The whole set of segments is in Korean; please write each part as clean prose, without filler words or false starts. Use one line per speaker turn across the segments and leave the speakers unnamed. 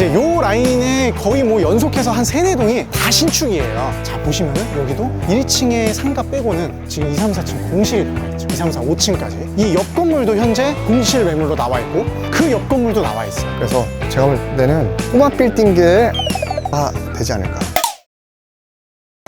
이제 요 라인에 거의 뭐 연속해서 한 3-4동이 다 신축이에요. 자, 보시면은 여기도 1층에 상가 빼고는 지금 2, 3, 4층 공실이 나와 있죠. 2, 3, 4, 5층까지. 이 옆 건물도 현재 공실 매물로 나와 있고 그 옆 건물도 나와 있어요.
그래서 제가 볼 때는 꼬마 빌딩계에 되지 않을까.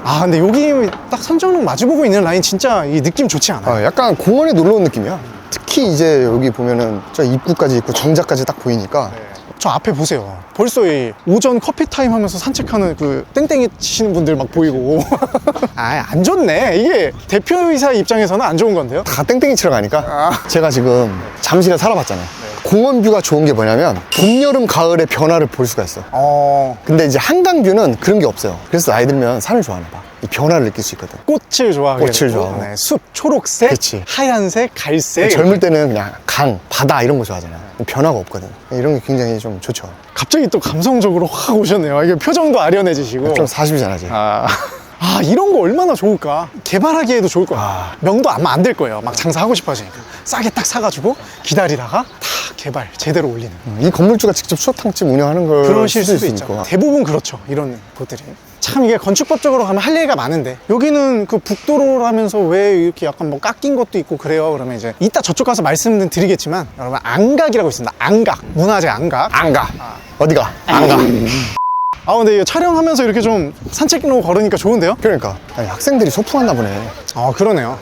아, 근데 여기 딱 선정릉 마주보고 있는 라인 진짜 이 느낌 좋지 않아요?
약간 공원에 놀러 온 느낌이야. 특히 이제 여기 보면은 저 입구까지 있고 정자까지 딱 보이니까.
저 앞에 보세요. 벌써 이 오전 커피 타임 하면서 산책하는 그 땡땡이 치시는 분들 막 보이고. 아, 안 좋네. 이게 대표이사 입장에서는 안 좋은 건데요.
다 땡땡이 치러 가니까. 제가 지금 잠실에 살아봤잖아요. 공원 뷰가 좋은 게 뭐냐면 봄, 여름, 가을의 변화를 볼 수가 있어. 근데 이제 한강 뷰는 그런 게 없어요. 그래서 나이 들면 산을 좋아하나 봐. 이 변화를 느낄 수 있거든.
꽃을 좋아하게
꽃을
되고,
좋아하고.
네, 숲, 초록색,
그치.
하얀색, 갈색.
젊을 때는 그냥 강, 바다 이런 거 좋아하잖아. 변화가 없거든. 이런 게 굉장히 좀 좋죠.
갑자기 또 감성적으로 확 오셨네요. 이게 표정도 아련해지시고.
좀 40이잖아, 아직.
아, 이런 거 얼마나 좋을까. 개발하기에도 좋을 거야. 명도 아마 안 될 거예요. 막 장사하고 싶어지니까 싸게 딱 사가지고 기다리다가 다 개발 제대로 올리는.
이 건물주가 직접 수어탕집 운영하는 걸
그러실 수도
있으니까.
있죠. 대부분 그렇죠. 이런 곳들이. 참 이게 건축법적으로 가면 할 얘기가 많은데 여기는 그 북도로라면서 왜 이렇게 약간 뭐 깎인 것도 있고 그래요. 그러면 이제 이따 저쪽 가서 말씀은 드리겠지만 여러분, 안각이라고 있습니다. 안각. 문화재 안각.
안 가. 어디가? 안 가.
아, 근데 이거 촬영하면서 이렇게 좀 산책로 걸으니까 좋은데요?
그러니까 아니, 학생들이 소풍한다 보네.
아, 그러네요.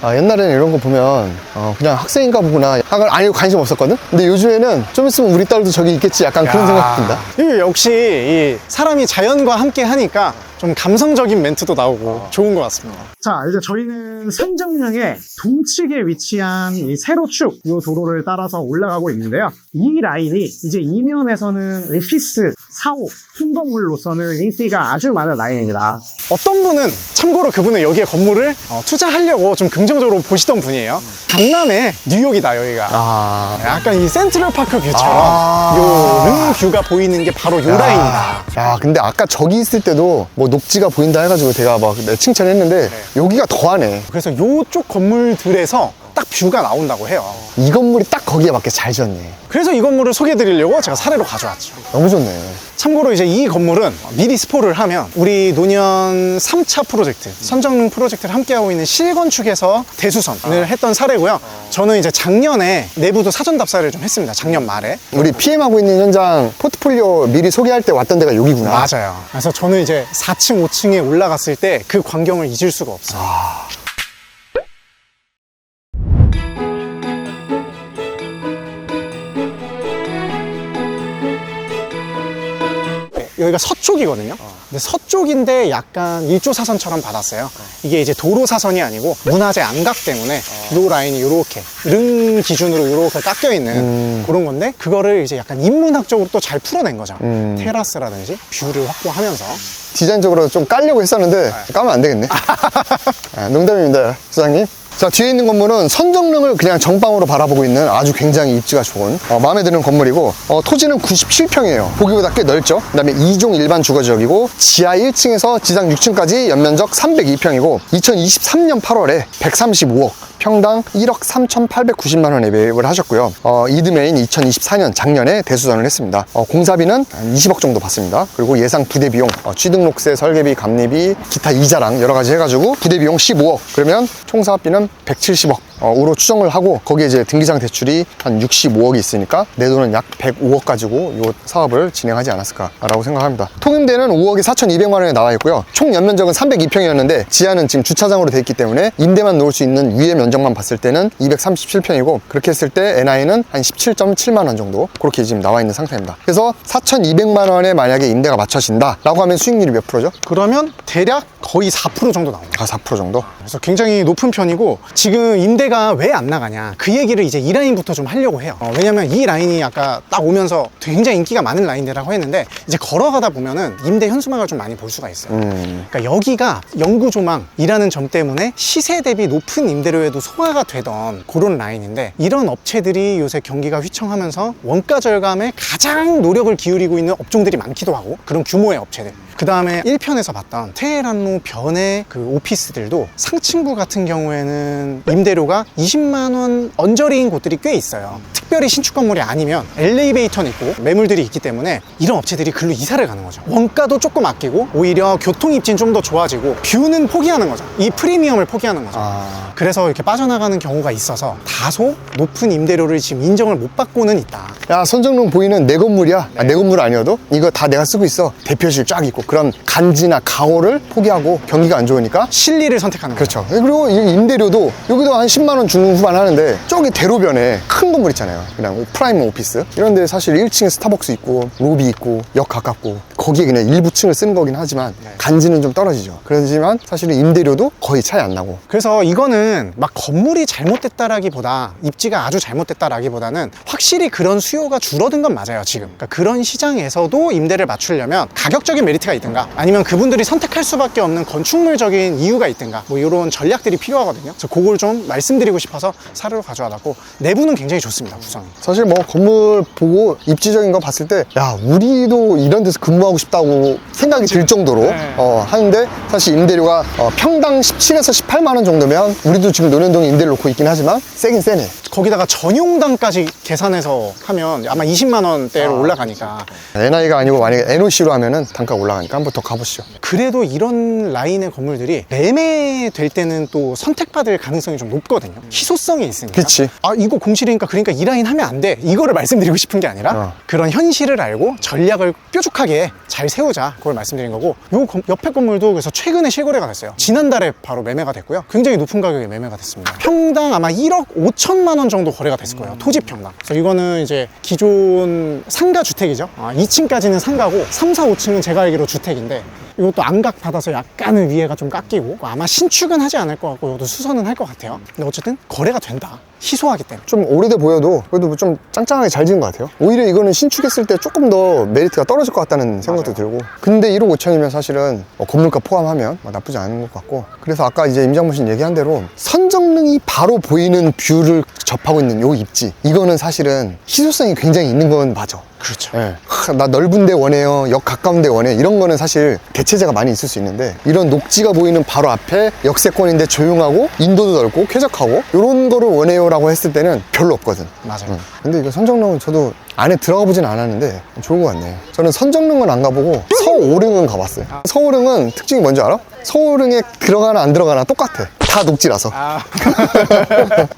옛날에는 이런 거 보면 그냥 학생인가 보구나 아니 관심 없었거든. 근데 요즘에는 좀 있으면 우리 딸도 저기 있겠지 약간 그런 생각이 든다.
이게 역시 이 사람이 자연과 함께 하니까 좀 감성적인 멘트도 나오고 좋은 것 같습니다. 자, 이제 저희는 선정릉의 동측에 위치한 이 세로축 이 도로를 따라서 올라가고 있는데요. 이 라인이 이제 이면에서는 오피스, 사옥, 신건물로서는 인기가 아주 많은 라인입니다. 어떤 분은 참고로 그분은 여기에 건물을 투자하려고 좀 긍정적으로 보시던 분이에요. 강남에 뉴욕이다 여기가. 약간 이 센트럴파크 뷰처럼 요 릉 뷰가 보이는 게 바로 요 라인이다.
야, 근데 아까 저기 있을 때도 뭐 녹지가 보인다 해가지고 제가 막 칭찬했는데 여기가 더하네.
그래서 요쪽 건물들에서 딱 뷰가 나온다고 해요.
이 건물이 딱 거기에 맞게 잘 지었네.
그래서 이 건물을 소개해 드리려고 제가 사례로 가져왔죠.
너무 좋네.
참고로 이제 이 건물은 미리 스포를 하면 우리 노년 3차 프로젝트, 선정릉 프로젝트를 함께하고 있는 실건축에서 대수선을 했던 사례고요. 저는 이제 작년에 내부도 사전 답사를 좀 했습니다. 작년 말에.
우리 PM하고 있는 현장 포트폴리오 미리 소개할 때 왔던 데가 여기구나.
맞아요. 그래서 저는 이제 4층, 5층에 올라갔을 때 그 광경을 잊을 수가 없어요. 여기가 서쪽이거든요. 근데 서쪽인데 약간 일조사선처럼 받았어요. 이게 이제 도로사선이 아니고 문화재 안각 때문에 요 라인이 요렇게 릉 기준으로 요렇게 깎여 있는 그런 건데 그거를 이제 약간 인문학적으로 또 잘 풀어낸 거죠. 테라스라든지 뷰를 확보하면서.
디자인적으로 좀 깔려고 했었는데 까면 안 되겠네. 농담입니다, 소장님. 자, 뒤에 있는 건물은 선정릉을 그냥 정방으로 바라보고 있는 아주 굉장히 입지가 좋은 마음에 드는 건물이고 토지는 97평이에요. 보기보다 꽤 넓죠. 그 다음에 2종 일반 주거지역이고 지하 1층에서 지상 6층까지 연면적 302평이고 2023년 8월에 135억 평당 1억 3,890만 원에 매입을 하셨고요. 이드메인 2024년 작년에 대수선을 했습니다. 공사비는 한 20억 정도 받습니다. 그리고 예상 부대 비용, 취등록세, 설계비, 감리비, 기타 이자랑 여러 가지 해가지고 부대 비용 15억. 그러면 총 사업비는 170억. 으로 추정을 하고 거기에 이제 등기상 대출이 한 65억이 있으니까 내 돈은 약 105억 가지고 이 사업을 진행하지 않았을까라고 생각합니다. 통임대는 5억에 4,200만 원에 나와 있고요. 총 연면적은 302평이었는데 지하는 지금 주차장으로 돼 있기 때문에 임대만 놓을 수 있는 위의 면적만 봤을 때는 237평이고 그렇게 했을 때 NI는 한 17.7만 원 정도 그렇게 지금 나와 있는 상태입니다. 그래서 4,200만 원에 만약에 임대가 맞춰진다 라고 하면 수익률이 몇 프로죠?
그러면 대략 거의 4% 정도 나옵니다.
4% 정도?
그래서 굉장히 높은 편이고 지금 임대가 왜 안 나가냐 그 얘기를 이제 이 라인부터 좀 하려고 해요. 왜냐면 이 라인이 아까 딱 오면서 굉장히 인기가 많은 라인이라고 했는데 이제 걸어가다 보면은 임대 현수막을 좀 많이 볼 수가 있어요. 그러니까 여기가 영구조망이라는 점 때문에 시세 대비 높은 임대료에도 소화가 되던 그런 라인인데 이런 업체들이 요새 경기가 휘청하면서 원가 절감에 가장 노력을 기울이고 있는 업종들이 많기도 하고 그런 규모의 업체들 그 다음에 1편에서 봤던 테헤란로 변의 그 오피스들도 상층부 같은 경우에는 임대료가 20만 원 언저리인 곳들이 꽤 있어요. 특별히 신축 건물이 아니면 엘리베이터는 있고 매물들이 있기 때문에 이런 업체들이 글로 이사를 가는 거죠. 원가도 조금 아끼고 오히려 교통 입지는 좀 더 좋아지고 뷰는 포기하는 거죠. 이 프리미엄을 포기하는 거죠. 그래서 이렇게 빠져나가는 경우가 있어서 다소 높은 임대료를 지금 인정을 못 받고는 있다.
야, 선정릉 보이는 내 건물이야. 내 건물 아니어도 이거 다 내가 쓰고 있어. 대표실 쫙 있고 그런 간지나 가오를 포기하고 경기가 안 좋으니까
실리를 선택하는 거죠.
그렇죠. 그리고 이 임대료도 여기도 한 10만 원 중후반 하는데 저기 대로변에 큰 건물 있잖아요. 그냥 프라임 오피스 이런 데 사실 1층에 스타벅스 있고 로비 있고 역 가깝고 거기에 그냥 일부 층을 쓰는 거긴 하지만 간지는 좀 떨어지죠. 그렇지만 사실은 임대료도 거의 차이 안 나고.
그래서 이거는 막 건물이 잘못됐다라기보다 입지가 아주 잘못됐다라기보다는 확실히 그런 수요가 줄어든 건 맞아요. 지금 그러니까 그런 시장에서도 임대를 맞추려면 가격적인 메리트가 있든가 아니면 그분들이 선택할 수밖에 없는 건축물적인 이유가 있든가 뭐 이런 전략들이 필요하거든요. 그래서 그걸 좀 말씀드리고 싶어서 사례로 가져와봤고 내부는 굉장히 좋습니다. 구성이.
사실 뭐 건물 보고 입지적인 거 봤을 때 야 우리도 이런 데서 근무하고 싶다고 생각이 들 정도로 하는데 사실 임대료가 평당 17에서 18만 원 정도면 우리도 지금 논현동에 임대를 놓고 있긴 하지만 세긴 세네.
거기다가 전용당까지 계산해서 하면 아마 20만 원대로 올라가니까
NI가 아니고 만약에 NOC로 하면은 단가가 올라가니까 한번 더 가보시죠.
그래도 이런 라인의 건물들이 매매될 때는 또 선택받을 가능성이 좀 높거든요. 희소성이 있으니까.
그치.
아 이거 공실이니까 그러니까 이 라인 하면 안 돼. 이거를 말씀드리고 싶은 게 아니라 그런 현실을 알고 전략을 뾰족하게 잘 세우자. 그걸 말씀드린 거고 요 옆에 건물도 그래서 최근에 실거래가 됐어요. 지난달에 바로 매매가 됐고요. 굉장히 높은 가격에 매매가 됐습니다. 평당 아마 1억 5천만 원 정도 거래가 됐을 거예요. 토지 평당. 그래서 이거는 이제 기존 상가 주택이죠. 2층까지는 상가고 3, 4, 5층은 제가 알기로 주택인데 이것도 안각 받아서 약간은 위에가 좀 깎이고 아마 신축은 하지 않을 것 같고 이것도 수선은 할 것 같아요. 근데 어쨌든 거래가 된다. 희소하기 때문에.
좀 오래돼 보여도 그래도 좀 짱짱하게 잘 지은 것 같아요. 오히려 이거는 신축했을 때 조금 더 메리트가 떨어질 것 같다는 생각도 들고 근데 1억 5천이면 사실은 건물가 포함하면 나쁘지 않은 것 같고 그래서 아까 이제 임장무신 얘기한 대로 선정릉이 바로 보이는 뷰를 접하고 있는 요 입지 이거는 사실은 희소성이 굉장히 있는 건 맞아.
그렇죠.
네. 나 넓은 데 원해요. 역 가까운 데 원해. 이런 거는 사실 대체제가 많이 있을 수 있는데 이런 녹지가 보이는 바로 앞에 역세권인데 조용하고 인도도 넓고 쾌적하고 이런 거를 원해요라고 했을 때는 별로 없거든.
맞아요.
근데 이거 선정릉은 저도 안에 들어가 보진 않았는데 좋은 것 같네. 저는 선정릉은 안 가보고 서오릉은 가봤어요. 서오릉은 특징이 뭔지 알아? 서오릉에 들어가나 안 들어가나 똑같아. 다 녹지라서.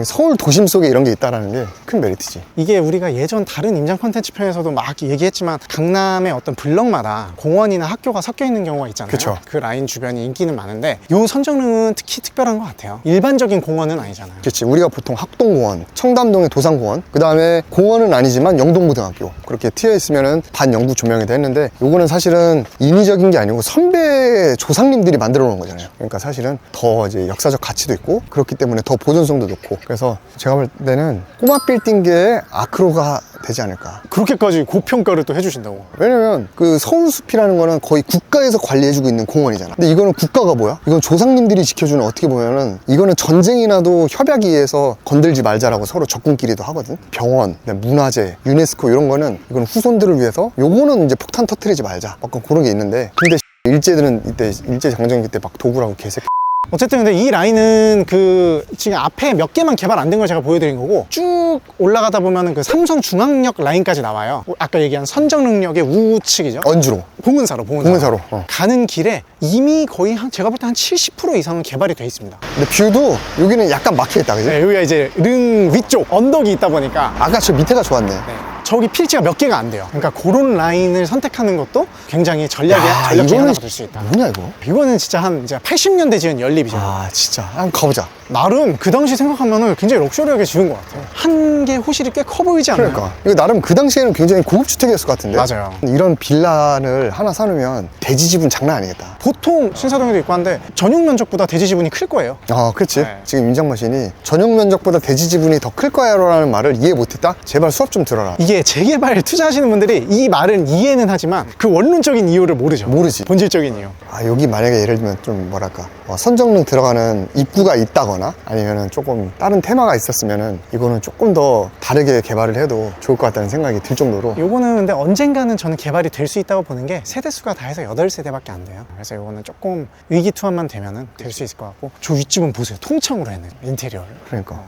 서울 도심 속에 이런 게 있다는 게 큰 메리트지.
이게 우리가 예전 다른 임장 콘텐츠 편에서도 막 얘기했지만 강남의 어떤 블럭마다 공원이나 학교가 섞여 있는 경우가 있잖아요.
그쵸.
그 라인 주변이 인기는 많은데 요 선정릉은 특히 특별한 것 같아요. 일반적인 공원은 아니잖아요.
그렇지. 우리가 보통 학동공원, 청담동의 도산공원, 그 다음에 공원은 아니지만 영동고등학교 그렇게 트여 있으면은 반영구 조명이 됐는데 요거는 사실은 인위적인 게 아니고 선배 조상님들이 만들어 놓은 거잖아요. 그러니까 사실은 더 이제 역사적 가치도 있고 그렇기 때문에 더 보존성도 높고 그래서 제가 볼 때는 꼬마 빌딩계의 아크로가 되지 않을까.
그렇게까지 고평가를 또 해주신다고.
왜냐면 그 서울숲이라는 거는 거의 국가에서 관리해주고 있는 공원이잖아. 근데 이거는 국가가 뭐야? 이건 조상님들이 지켜주는 어떻게 보면은 이거는 전쟁이 나도 협약에 의해서 건들지 말자라고 서로 적군끼리도 하거든. 병원, 문화재, 유네스코 이런 거는 이건 후손들을 위해서 요거는 이제 폭탄 터트리지 말자. 약간 그런 게 있는데 근데 일제들은 이때 일제장정기 때 막 도구라고 개새끼
어쨌든 근데 이 라인은 그 지금 앞에 몇 개만 개발 안 된 걸 제가 보여드린 거고 쭉 올라가다 보면은 그 삼성중앙역 라인까지 나와요. 아까 얘기한 선정릉역의 우측이죠.
언주로
봉은사로
봉은사로
가는 길에 이미 거의 제가 볼 때 한 70% 이상은 개발이 돼 있습니다.
근데 뷰도 여기는 약간 막혀있다 그지?
네, 여기가 이제 릉 위쪽 언덕이 있다 보니까
아까 저 밑에가 좋았네.
네, 저기 필지가 몇 개가 안 돼요. 그러니까 그런 라인을 선택하는 것도 굉장히 전략 중에 하나가 될 수 있다.
뭐냐 이거?
이거는 진짜 한 이제 80년대 지은 연립이죠.
아 진짜 한번 가보자.
나름 그 당시 생각하면은 굉장히 럭셔리하게 지은 것 같아요. 한 개 호실이 꽤 커 보이지 않나요?
그러니까 이거 나름 그 당시에는 굉장히 고급 주택이었을 것 같은데.
맞아요.
이런 빌라를 하나 사놓으면 대지 지분 장난 아니겠다.
보통 신사동에도 있고 한데 전용 면적보다 대지 지분이 클 거예요.
아 그렇지.
네.
지금 임장마신이 전용 면적보다 대지 지분이 더 클 거야 라는 말을 이해 못했다? 제발 수업 좀 들어라.
이게 재개발 투자하시는 분들이 이 말은 이해는 하지만 그 원론적인 이유를 모르죠.
모르지.
본질적인 이유.
아 여기 만약에 예를 들면 좀 뭐랄까 선정릉 들어가는 입구가 있다거나 다르거나 아니면은 조금 다른 테마가 있었으면은 이거는 조금 더 다르게 개발을 해도 좋을 것 같다는 생각이 들 정도로.
요거는 근데 언젠가는 저는 개발이 될 수 있다고 보는 게 세대수가 다 해서 8세대밖에 안 돼요. 그래서 요거는 조금 의기투합만 되면은 될 수 있을 것 같고, 저 윗집은 보세요. 통창으로 했네, 인테리어를.
그러니까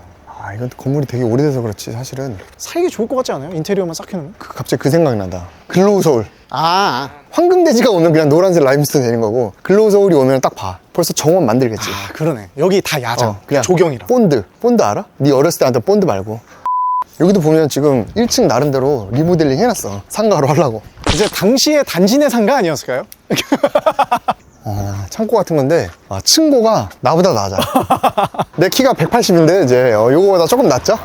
이건 건물이 되게 오래돼서 그렇지 사실은
살기 좋을 것 같지 않아요? 인테리어만 싹 해놓으면.
갑자기 그 생각이 난다. 글로우 서울.
아,
황금돼지가 오면 그냥 노란색 라임스톤 되는 거고, 글로우 서울이 오면 딱 봐. 벌써 정원 만들겠지.
그러네. 여기 다 야장.
그냥
조경이라.
본드 알아? 네 어렸을 때 하던 본드 말고. 여기도 보면 지금 1층 나름대로 리모델링 해놨어. 상가로 하려고.
이제 당시에 단지 내 상가 아니었을까요?
창고 같은 건데 층고가 나보다 낮아. 내 키가 180인데 이제 요거보다 조금 낮죠?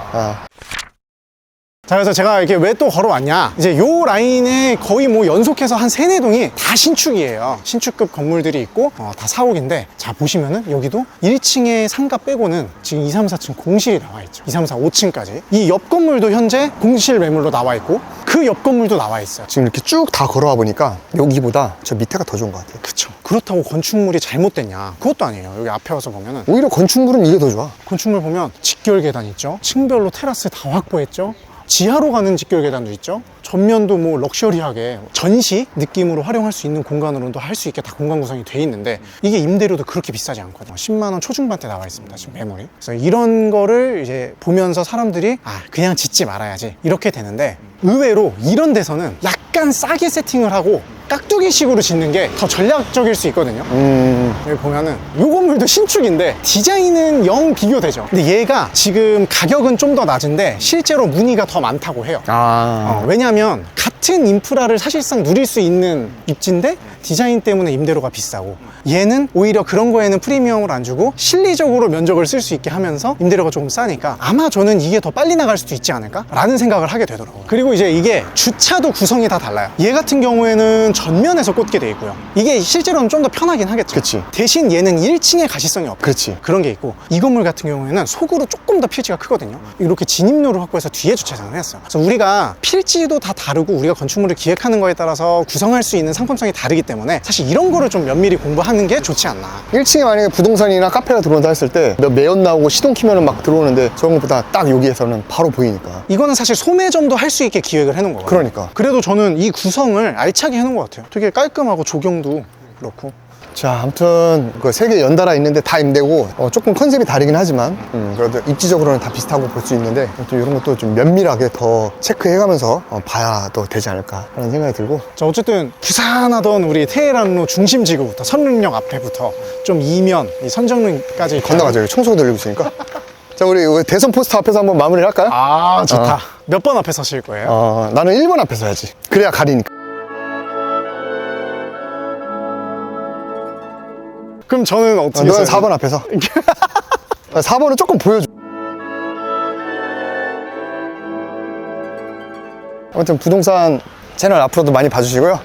자, 그래서 제가 이렇게 왜 또 걸어왔냐, 이제 요 라인에 거의 뭐 연속해서 한 3-4동이 다 신축이에요. 신축급 건물들이 있고 다 4옥인데, 자 보시면은 여기도 1층에 상가 빼고는 지금 2, 3, 4층 공실이 나와 있죠. 2, 3, 4, 5층까지. 이 옆 건물도 현재 공실 매물로 나와 있고, 그 옆 건물도 나와 있어요.
지금 이렇게 쭉 다 걸어와 보니까 여기보다 저 밑에가 더 좋은 것 같아요.
그쵸. 그렇다고 건축물이 잘못됐냐? 그것도 아니에요. 여기 앞에 와서 보면은
오히려 건축물은 이게 더 좋아.
건축물 보면 직결 계단 있죠. 층별로 테라스 다 확보했죠. 지하로 가는 직결 계단도 있죠. 전면도 뭐 럭셔리하게 전시 느낌으로 활용할 수 있는 공간으로도 할 수 있게 다 공간 구성이 돼 있는데, 이게 임대료도 그렇게 비싸지 않거든요. 10만 원 초중반대 나와 있습니다, 지금 매물이. 그래서 이런 거를 이제 보면서 사람들이 그냥 짓지 말아야지 이렇게 되는데, 의외로 이런 데서는 약간 싸게 세팅을 하고 깍두기식으로 짓는 게 더 전략적일 수 있거든요. 여기 보면은 요 건물도 신축인데 디자인은 영 비교되죠. 근데 얘가 지금 가격은 좀 더 낮은데 실제로 문의가 더 많다고 해요. 왜냐하면 같은 인프라를 사실상 누릴 수 있는 입지인데 디자인 때문에 임대료가 비싸고, 얘는 오히려 그런 거에는 프리미엄을 안 주고 실리적으로 면적을 쓸 수 있게 하면서 임대료가 조금 싸니까 아마 저는 이게 더 빨리 나갈 수도 있지 않을까? 라는 생각을 하게 되더라고요. 그리고 이제 이게 주차도 구성이 다 달라요. 얘 같은 경우에는 전면에서 꽂게 돼 있고요. 이게 실제로는 좀 더 편하긴 하겠죠.
그치.
대신 얘는 1층에 가시성이 없고,
그렇지.
그런 게 있고, 이 건물 같은 경우에는 속으로 조금 더 필지가 크거든요. 이렇게 진입로를 확보해서 뒤에 주차장을 했어요. 그래서 우리가 필지도 다 다르고 우리가 건축물을 기획하는 거에 따라서 구성할 수 있는 상품성이 다르기 때문에 사실 이런 거를 좀 면밀히 공부하는 게 좋지 않나.
1층에 만약에 부동산이나 카페가 들어온다 했을 때 몇 매연 나오고 시동 키면은 막 들어오는데, 저런 것보다 딱 여기에서는 바로 보이니까.
이거는 사실 소매점도 할 수 있게 기획을 해놓은 거거든요.
그러니까.
그래도 저는 이 구성을 알차게 해놓은 것 같아요. 되게 깔끔하고 조경도 그렇고.
자, 아무튼 그 세 개 연달아 있는데 다 임대고, 조금 컨셉이 다르긴 하지만 그래도 입지적으로는 다 비슷하고 볼 수 있는데, 또 이런 것도 좀 면밀하게 더 체크해가면서 봐야 또 되지 않을까 하는 생각이 들고.
자, 어쨌든 부산하던 우리 테헤란로 중심지구부터 선릉역 앞에부터 좀 이면 이 선정릉까지
건너가죠. 청소가 들리고 있으니까. 자, 우리 대선 포스터 앞에서 한번 마무리를 할까요?
좋다. 몇 번 앞에 서실 거예요?
나는 1번 앞에 서야지. 그래야 가리니까.
그럼 저는 어떻게
너는
서요?
4번 앞에서. 4번은 조금 보여줘. 아무튼 부동산 채널 앞으로도 많이 봐주시고요.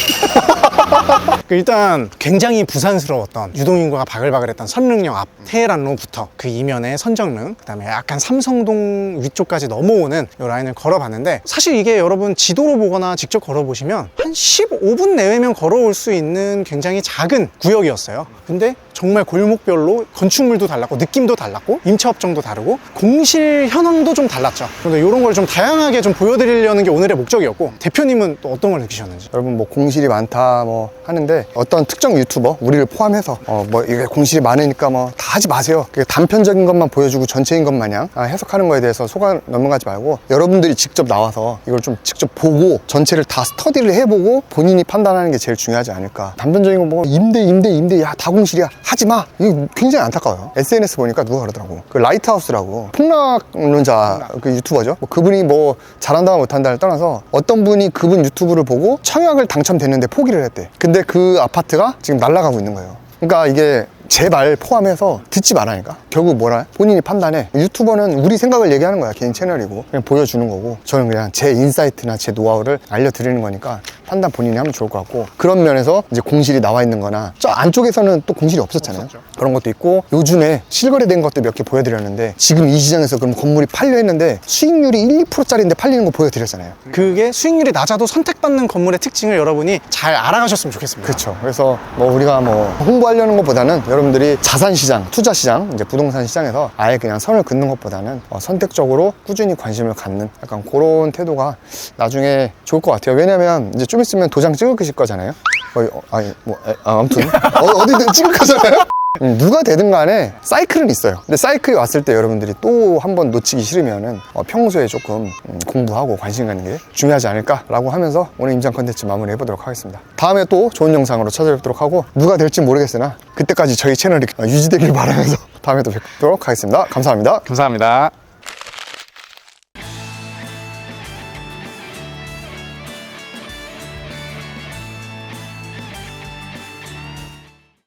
일단 굉장히 부산스러웠던, 유동인구가 바글바글했던 선릉역 앞 테헤란로부터 그 이면에 선정릉, 그 다음에 약간 삼성동 위쪽까지 넘어오는 이 라인을 걸어봤는데, 사실 이게 여러분 지도로 보거나 직접 걸어보시면 한 15분 내외면 걸어올 수 있는 굉장히 작은 구역이었어요. 근데 정말 골목별로 건축물도 달랐고 느낌도 달랐고 임차업종도 다르고 공실 현황도 좀 달랐죠. 그런데 이런 걸 좀 다양하게 좀 보여드리려는 게 오늘의 목적이었고, 대표님은 또 어떤 걸 느끼셨는지?
여러분 뭐 공실이 많다 뭐 하는데, 어떤 특정 유튜버 우리를 포함해서 뭐 이게 공실이 많으니까 뭐 다 하지 마세요. 그게 단편적인 것만 보여주고 전체인 것 마냥 해석하는 거에 대해서 속아 넘어가지 말고, 여러분들이 직접 나와서 이걸 좀 직접 보고 전체를 다 스터디를 해보고 본인이 판단하는 게 제일 중요하지 않을까. 단편적인 거 뭐 임대 야 다 공실이야 하지 마. 이거 굉장히 안타까워요. SNS 보니까 누가 그러더라고. 그 라이트하우스라고 폭락론자 그 유튜버죠. 뭐 그분이 뭐 잘한다 못한다를 떠나서 어떤 분이 그분 유튜브를 보고 청약을 당첨됐는데 포기를 했대. 근데 그 아파트가 지금 날아가고 있는 거예요. 그러니까 이게 제 말 포함해서 듣지 말라니까. 결국 뭐라? 본인이 판단해. 유튜버는 우리 생각을 얘기하는 거야. 개인 채널이고 그냥 보여주는 거고, 저는 그냥 제 인사이트나 제 노하우를 알려드리는 거니까 판단 본인이 하면 좋을 것 같고, 그런 면에서 이제 공실이 나와 있는 거나 저 안쪽에서는 또 공실이 없었잖아요. 그런 것도 있고, 요즘에 실거래된 것도 몇 개 보여드렸는데, 지금 이 시장에서 그럼 건물이 팔려 했는데 수익률이 1, 2%짜리인데 팔리는 거 보여드렸잖아요.
그게 수익률이 낮아도 선택받는 건물의 특징을 여러분이 잘 알아가셨으면 좋겠습니다.
그렇죠. 그래서 뭐 우리가 뭐 홍보하려는 것보다는 여러분들이 자산시장, 투자시장, 이제 부동산 시장에서 아예 그냥 선을 긋는 것보다는 선택적으로 꾸준히 관심을 갖는 약간 그런 태도가 나중에 좋을 것 같아요. 왜냐면 이제 좀 있으면 도장 찍을 거잖아요. 아무튼 어디든 찍을 거잖아요. 누가 되든 간에 사이클은 있어요. 근데 사이클이 왔을 때 여러분들이 또 한 번 놓치기 싫으면은 평소에 조금 공부하고 관심 갖는 게 중요하지 않을까라고 하면서 오늘 임장 컨텐츠 마무리 해보도록 하겠습니다. 다음에 또 좋은 영상으로 찾아뵙도록 하고, 누가 될지 모르겠으나 그때까지 저희 채널이 유지되길 바라면서 다음에 또 뵙도록 하겠습니다. 감사합니다.
감사합니다.